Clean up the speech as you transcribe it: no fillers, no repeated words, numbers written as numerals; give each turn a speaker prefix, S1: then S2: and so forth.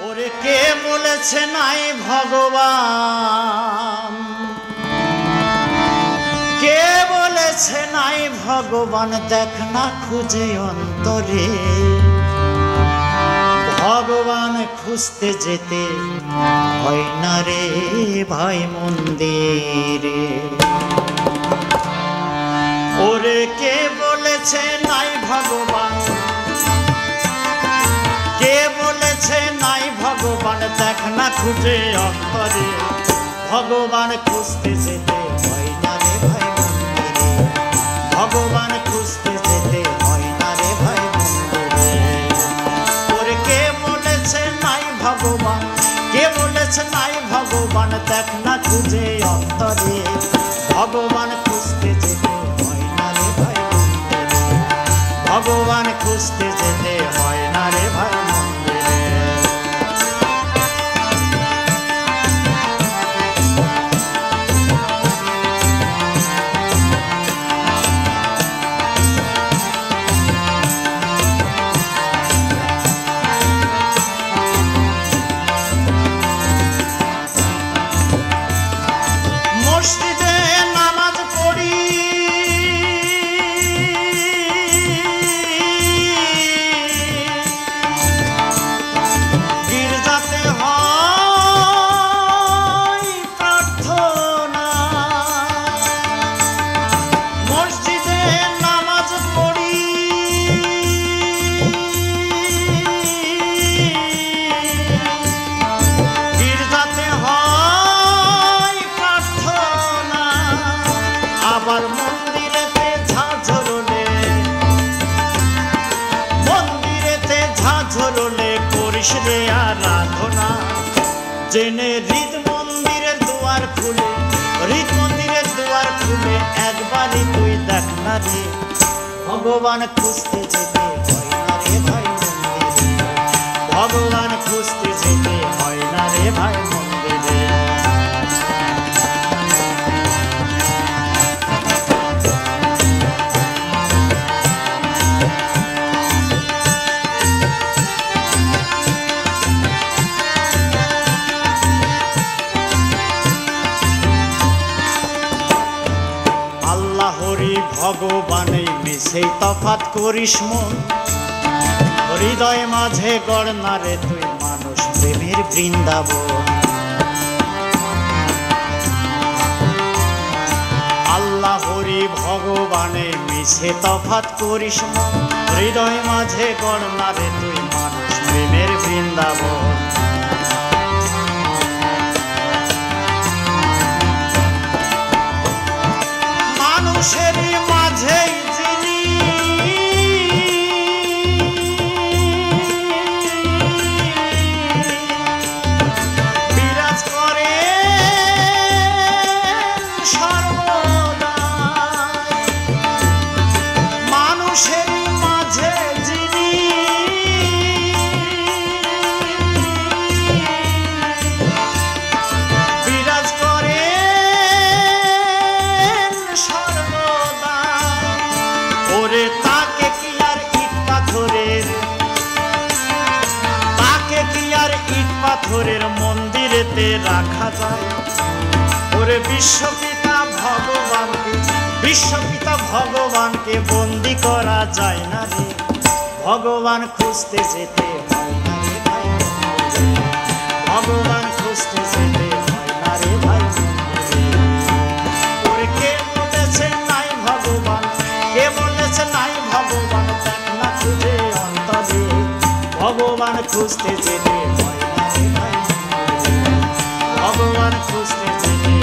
S1: ওরে কে বলেছে নাই ভগবান, কে বলেছে নাই ভগবান, দেখ না খুঁজে অন্তরে। ভগবান খুঁজতে যেতে হয় না রে ভাই মন্দিরে। ওরে কে বলেছে নাই ভগবান, কে বলেছে নাই ভগবান, দেখ না খুঁজে অন্তরে। ভগবান খুঁজতে যেতে হয় না রে ভাই মন্দিরে। ভগবান খুঁজতে যেতে হয় না রে ভাই মন্দিরে। ওরে কে বলেছে নাই ভগবান, কে বলেছে নাই ভগবান, দেখ না খুঁজে অন্তরে। ভগবান খুঁজতে যেতে হয় না রে ভাই মন্দিরে। ভগবান খুঁজতে যেতে হয় না রে ভাই মন্দিরে। মসজিদে নামাজ পড়ি, গির্জাতে হয় প্রার্থনা। মসজিদে নামাজ পড়ি, গির্জাতে হয় প্রার্থনা। আবার মন্দিরেতে ঝাঁঝরলে, মন্দিরেতে ঝাঁঝরলে করিস রে আরাধনা। জেনে হৃদ মন্দিরের দুয়ার খুলে, হৃদ মন্দিরের দুয়ার খুলে একবারই তুই দেখ না রে। ভগবান খুঁজতে যেতে হয় না রে ভাই মন্দিরে। ভগবান খুঁজতে যেতে হয় না রে ভাই মন্দিরে। আল্লাহ হরি ভগবানে মিশেই তফাৎ করিস মন। হৃদয় মাঝে গড় না রে তুই মানুষ প্রেমের বৃন্দাবন। আল্লাহ হরি ভগবানে মিশে তফাৎ করিস মন। হৃদয় মাঝে গড় না রে তুই মানুষ প্রেমের বৃন্দাবন। মানুষেরই মাঝেই যিনি বিরাজ করে সর্বদা। মানুষেরই মাঝে যিনি বিরাজ করে সর্বদা। ওরে তাকে কি আর ইট পাথরের, তাকে কি আর ইট পাথরের মন্দিরেতে রাখা যায়। ওরে বিশ্বপিতা ভগবানকে, বিশ্বপিতা ভগবানকে বন্দি করা যায় না রে। ভগবান খুঁজতে যেতে হয় না রে ভাই মন্দিরে। ভগবান খুঁজতে যেতে হয় না রে ভাই মন্দিরে। ওরে কে বলেছে নাই ভগবান, কে বলেছে নাই ভগবান, দেখ না খুঁজে অন্তরে। ভগবান খুঁজতে যেতে হয় না রে ভাই মন্দিরে। ভগবান খুঁজতে যেতে